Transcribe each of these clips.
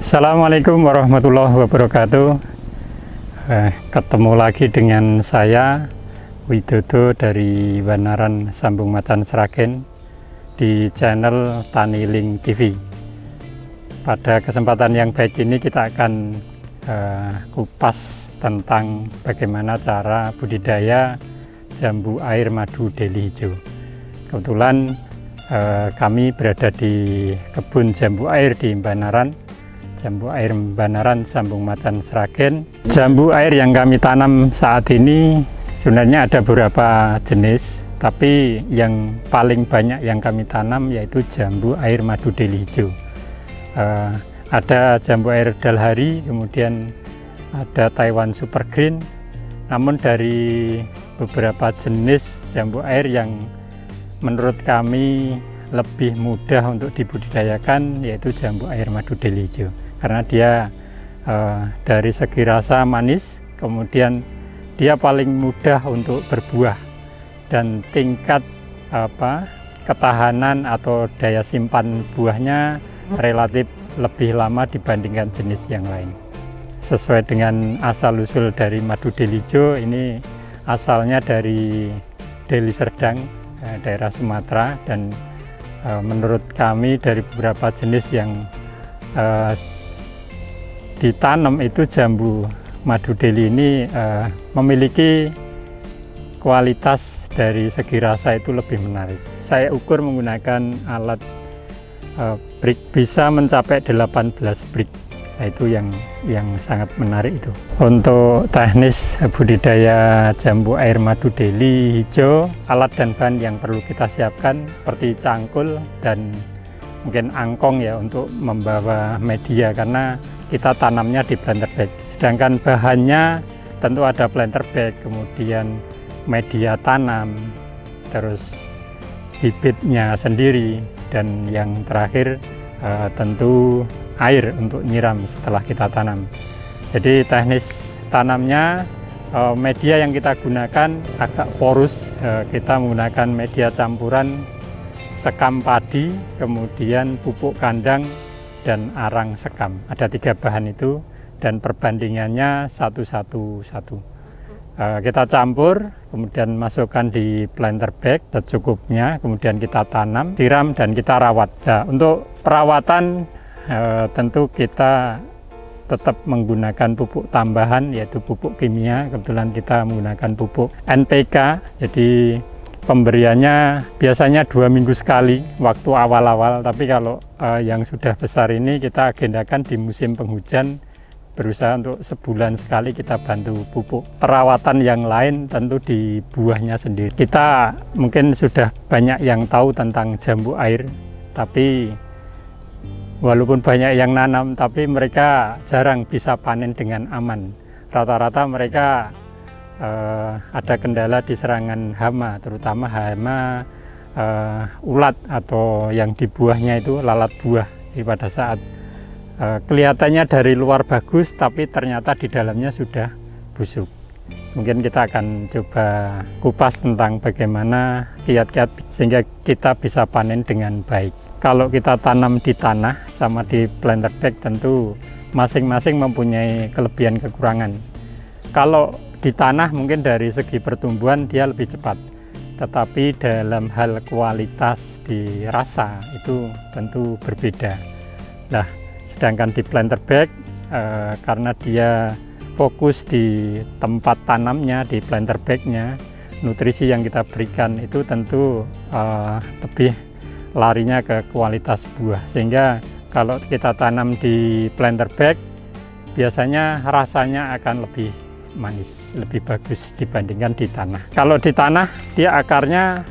Assalamualaikum warahmatullahi wabarakatuh. Ketemu lagi dengan saya Widodo dari Banaran Sambung Macan Sragen di channel Taniling TV. Pada kesempatan yang baik ini kita akan kupas tentang bagaimana cara budidaya jambu air madu deli hijau. Kebetulan kami berada di kebun jambu air di Banaran, jambu air Banaran Sambung Macan Sragen. Jambu air yang kami tanam saat ini sebenarnya ada beberapa jenis, tapi yang paling banyak yang kami tanam yaitu jambu air madu deli hijau. Ada jambu air Dalhari, kemudian ada Taiwan Super Green. Namun dari beberapa jenis jambu air yang menurut kami lebih mudah untuk dibudidayakan yaitu jambu air madu deli hijau, karena dia dari segi rasa manis, kemudian dia paling mudah untuk berbuah, dan tingkat ketahanan atau daya simpan buahnya relatif lebih lama dibandingkan jenis yang lain. Sesuai dengan asal-usul dari madu deli hijau, ini asalnya dari Deli Serdang, daerah Sumatera, dan menurut kami dari beberapa jenis yang ditanam itu jambu madu deli ini memiliki kualitas dari segi rasa itu lebih menarik. Saya ukur menggunakan alat brick, bisa mencapai 18 brick. Nah, itu yang sangat menarik itu. Untuk teknis budidaya jambu air madu deli hijau, alat dan bahan yang perlu kita siapkan seperti cangkul dan mungkin angkong ya untuk membawa media, karena kita tanamnya di planter bag. Sedangkan bahannya tentu ada planter bag, kemudian media tanam, terus bibitnya sendiri, dan yang terakhir tentu air untuk nyiram setelah kita tanam. Jadi teknis tanamnya, media yang kita gunakan agak porus. Kita menggunakan media campuran sekam padi, kemudian pupuk kandang, dan arang sekam. Ada 3 bahan itu, dan perbandingannya 1:1:1. Kita campur, kemudian masukkan di planter bag secukupnya, kemudian kita tanam, siram, dan kita rawat. Nah, untuk perawatan tentu kita tetap menggunakan pupuk tambahan, yaitu pupuk kimia. Kebetulan kita menggunakan pupuk NPK, jadi pemberiannya biasanya 2 minggu sekali waktu awal-awal, tapi kalau yang sudah besar ini kita agendakan di musim penghujan, berusaha untuk sebulan sekali kita bantu pupuk. Perawatan yang lain tentu di buahnya sendiri. Kita mungkin sudah banyak yang tahu tentang jambu air, tapi walaupun banyak yang nanam, tapi mereka jarang bisa panen dengan aman. Rata-rata mereka ada kendala di serangan hama, terutama hama ulat atau yang di buahnya itu lalat buah. Jadi pada saat kelihatannya dari luar bagus, tapi ternyata di dalamnya sudah busuk. Mungkin kita akan coba kupas tentang bagaimana kiat-kiat sehingga kita bisa panen dengan baik. Kalau kita tanam di tanah sama di planter bag, tentu masing-masing mempunyai kelebihan kekurangan. Kalau di tanah mungkin dari segi pertumbuhan dia lebih cepat, tetapi dalam hal kualitas di rasa itu tentu berbeda. Nah, sedangkan di planter bag, karena dia fokus di tempat tanamnya, di planter bagnya, nutrisi yang kita berikan itu tentu lebih larinya ke kualitas buah, sehingga kalau kita tanam di planter bag biasanya rasanya akan lebih manis, lebih bagus dibandingkan di tanah. Kalau di tanah dia akarnya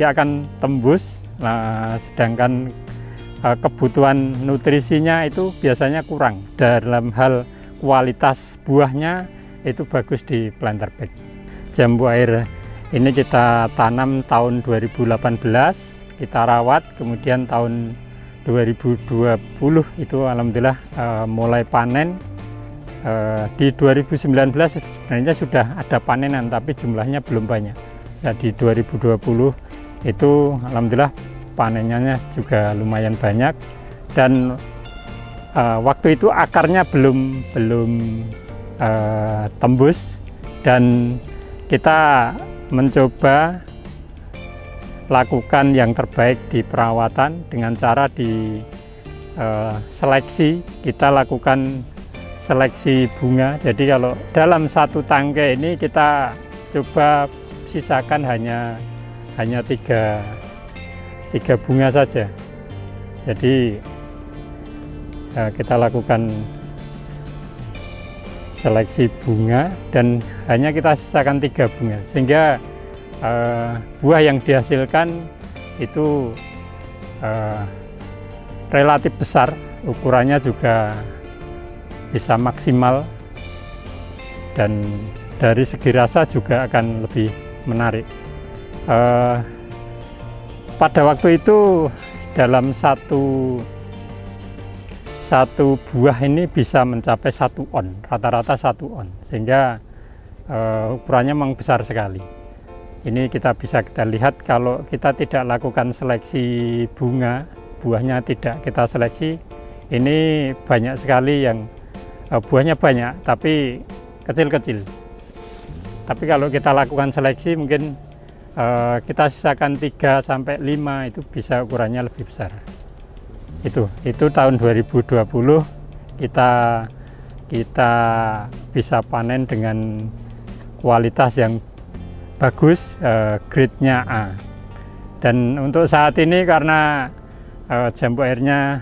dia akan tembus, sedangkan kebutuhan nutrisinya itu biasanya kurang. Dalam hal kualitas buahnya itu bagus di planter bag. Jambu air ini kita tanam tahun 2018, kita rawat, kemudian tahun 2020 itu alhamdulillah mulai panen. Di 2019 sebenarnya sudah ada panenan, tapi jumlahnya belum banyak. Nah, di 2020 itu alhamdulillah panennya juga lumayan banyak, dan waktu itu akarnya belum tembus, dan kita mencoba lakukan yang terbaik di perawatan dengan cara di seleksi. Kita lakukan seleksi bunga. Jadi kalau dalam satu tangkai ini kita coba sisakan hanya tiga bunga saja. Jadi kita lakukan seleksi bunga dan hanya kita sisakan 3 bunga, sehingga buah yang dihasilkan itu relatif besar, ukurannya juga bisa maksimal, dan dari segi rasa juga akan lebih menarik. Pada waktu itu dalam satu buah ini bisa mencapai 1 on, rata-rata 1 on, sehingga ukurannya memang besar sekali. Ini kita lihat kalau kita tidak lakukan seleksi bunga, buahnya tidak kita seleksi, ini banyak sekali yang buahnya banyak tapi kecil-kecil. Tapi kalau kita lakukan seleksi mungkin kita sisakan 3 sampai 5, itu bisa ukurannya lebih besar. Itu tahun 2020 kita bisa panen dengan kualitas yang bagus, grade-nya A. Dan untuk saat ini karena jambu airnya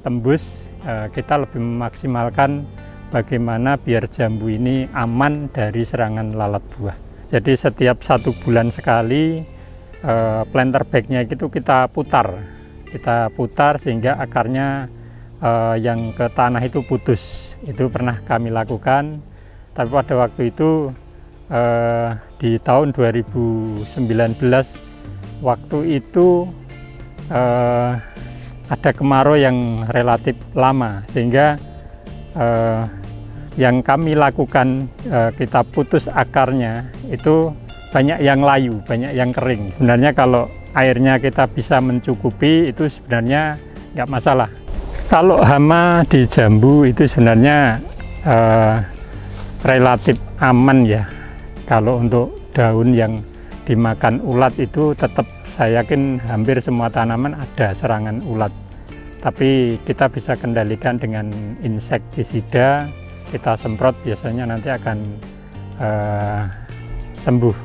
tembus, kita lebih memaksimalkan bagaimana biar jambu ini aman dari serangan lalat buah. Jadi setiap 1 bulan sekali planter bag-nya itu kita putar sehingga akarnya yang ke tanah itu putus. Itu pernah kami lakukan, tapi pada waktu itu di tahun 2019, waktu itu ada kemarau yang relatif lama, sehingga yang kami lakukan, kita putus akarnya, itu banyak yang layu, banyak yang kering. Sebenarnya kalau airnya kita bisa mencukupi, itu sebenarnya nggak masalah. Kalau hama di jambu itu sebenarnya relatif aman ya. Kalau untuk daun yang dimakan ulat itu tetap saya yakin hampir semua tanaman ada serangan ulat. Tapi kita bisa kendalikan dengan insektisida, kita semprot biasanya nanti akan sembuh,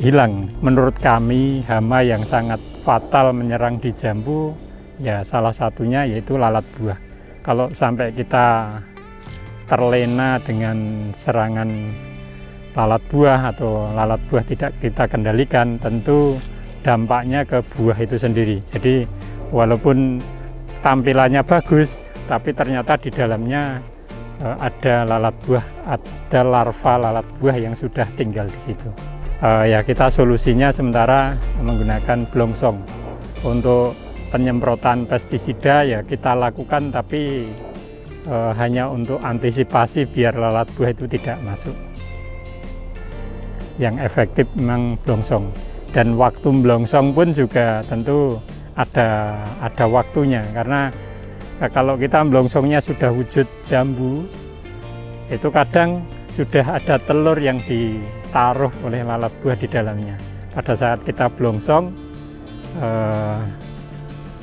hilang. Menurut kami hama yang sangat fatal menyerang di jambu ya salah satunya yaitu lalat buah. Kalau sampai kita terlena dengan serangan lalat buah atau lalat buah tidak kita kendalikan, tentu dampaknya ke buah itu sendiri. Jadi walaupun tampilannya bagus, tapi ternyata di dalamnya ada lalat buah, ada larva lalat buah yang sudah tinggal di situ. Ya kita solusinya sementara menggunakan blongsong. Untuk penyemprotan pestisida ya kita lakukan, tapi hanya untuk antisipasi biar lalat buah itu tidak masuk. Yang efektif memang blongsong, dan waktu blongsong pun juga tentu ada waktunya, karena kalau kita blongsongnya sudah wujud jambu, itu kadang sudah ada telur yang ditaruh oleh lalat buah di dalamnya. Pada saat kita blongsong,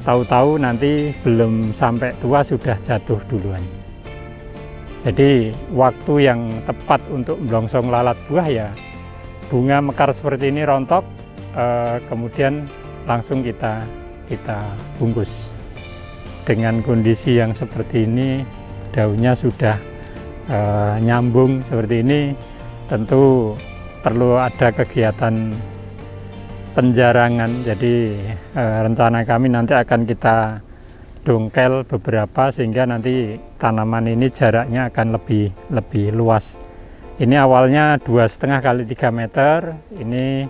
tahu-tahu nanti belum sampai tua sudah jatuh duluan. Jadi waktu yang tepat untuk blongsong lalat buah ya bunga mekar seperti ini rontok, kemudian langsung kita bungkus. Dengan kondisi yang seperti ini, daunnya sudah nyambung seperti ini, tentu perlu ada kegiatan penjarangan. Jadi rencana kami nanti akan kita dongkel beberapa sehingga nanti tanaman ini jaraknya akan lebih luas. Ini awalnya 2,5 kali 3 meter, ini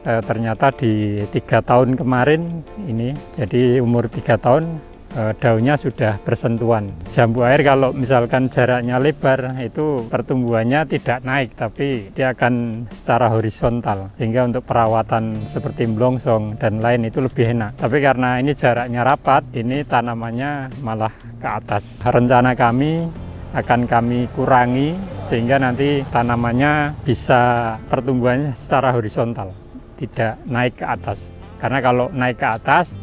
ternyata di 3 tahun kemarin ini, jadi umur 3 tahun daunnya sudah bersentuhan. Jambu air kalau misalkan jaraknya lebar itu pertumbuhannya tidak naik, tapi dia akan secara horizontal, sehingga untuk perawatan seperti blongsong dan lain itu lebih enak. Tapi karena ini jaraknya rapat, ini tanamannya malah ke atas. Rencana kami akan kami kurangi sehingga nanti tanamannya bisa pertumbuhannya secara horizontal, tidak naik ke atas. Karena kalau naik ke atas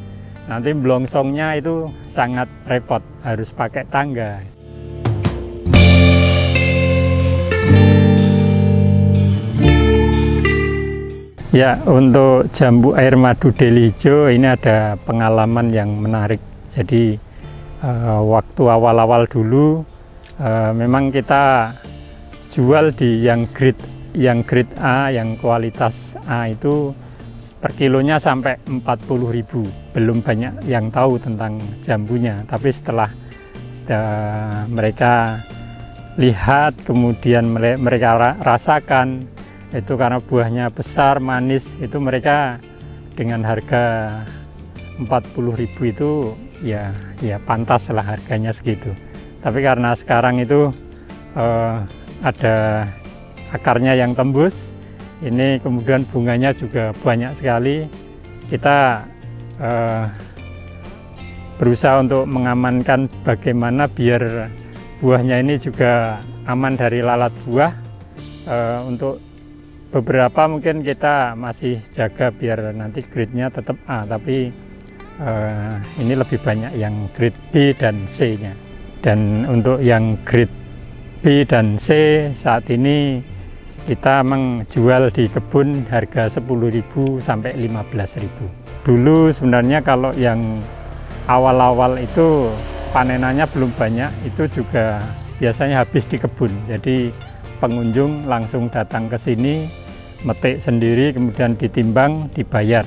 nanti blongsongnya itu sangat repot, harus pakai tangga. Ya, untuk jambu air madu deli hijau ini ada pengalaman yang menarik. Jadi waktu awal-awal dulu memang kita jual di yang grade A, yang kualitas A itu per kilonya sampai 40.000. Belum banyak yang tahu tentang jambunya, tapi setelah mereka lihat, kemudian mereka rasakan, itu karena buahnya besar, manis, itu mereka dengan harga 40.000 itu ya pantas lah harganya segitu. Tapi karena sekarang itu ada akarnya yang tembus, ini kemudian bunganya juga banyak sekali. Kita berusaha untuk mengamankan bagaimana biar buahnya ini juga aman dari lalat buah. Untuk beberapa mungkin kita masih jaga biar nanti grade-nya tetap A, tapi ini lebih banyak yang grade B dan C-nya. Dan untuk yang grade B dan C saat ini kita menjual di kebun harga 10.000 sampai 15.000. Dulu sebenarnya kalau yang awal-awal itu panenannya belum banyak, itu juga biasanya habis di kebun. Jadi pengunjung langsung datang ke sini, metik sendiri, kemudian ditimbang, dibayar.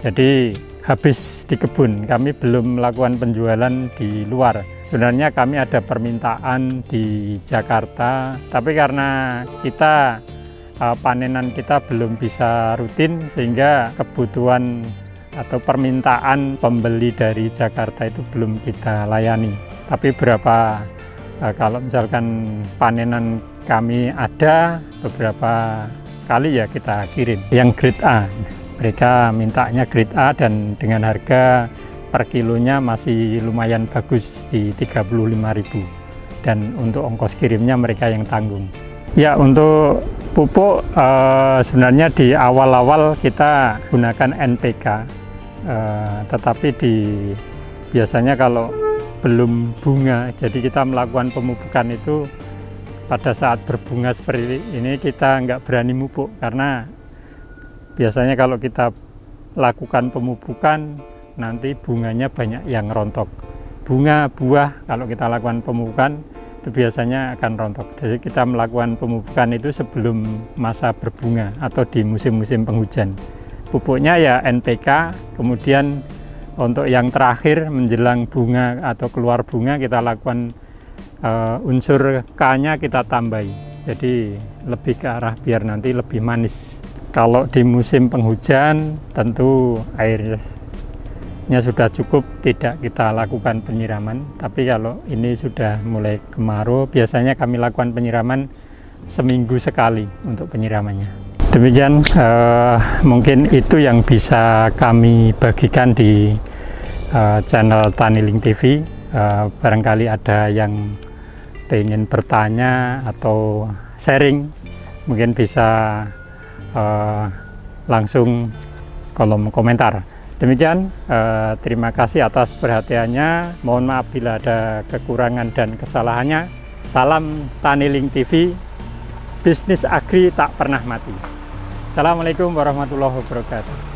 Jadi habis di kebun, kami belum melakukan penjualan di luar. Sebenarnya kami ada permintaan di Jakarta, tapi karena kita panenan kita belum bisa rutin, sehingga kebutuhan atau permintaan pembeli dari Jakarta itu belum kita layani. Tapi kalau misalkan panenan kami ada, beberapa kali ya kita kirim. Yang grade A, mereka mintanya grade A dan dengan harga per kilonya masih lumayan bagus di 35.000, dan untuk ongkos kirimnya mereka yang tanggung. Ya, untuk pupuk sebenarnya di awal-awal kita gunakan NPK, tetapi biasanya kalau belum bunga, jadi kita melakukan pemupukan itu pada saat berbunga seperti ini kita nggak berani mupuk, karena biasanya kalau kita lakukan pemupukan nanti bunganya banyak yang rontok. Bunga, buah kalau kita lakukan pemupukan itu biasanya akan rontok. Jadi kita melakukan pemupukan itu sebelum masa berbunga atau di musim-musim penghujan. Pupuknya ya NPK, kemudian untuk yang terakhir menjelang bunga atau keluar bunga kita lakukan unsur K-nya kita tambahi. Jadi lebih ke arah biar nanti lebih manis. Kalau di musim penghujan tentu airnya sudah cukup, tidak kita lakukan penyiraman. Tapi kalau ini sudah mulai kemarau, biasanya kami lakukan penyiraman seminggu sekali untuk penyiramannya. Demikian mungkin itu yang bisa kami bagikan di channel Tani Link TV. Barangkali ada yang ingin bertanya atau sharing, mungkin bisa langsung kolom komentar. Demikian, terima kasih atas perhatiannya. Mohon maaf bila ada kekurangan dan kesalahannya. Salam Tani Link TV, bisnis agri tak pernah mati. Assalamualaikum warahmatullahi wabarakatuh.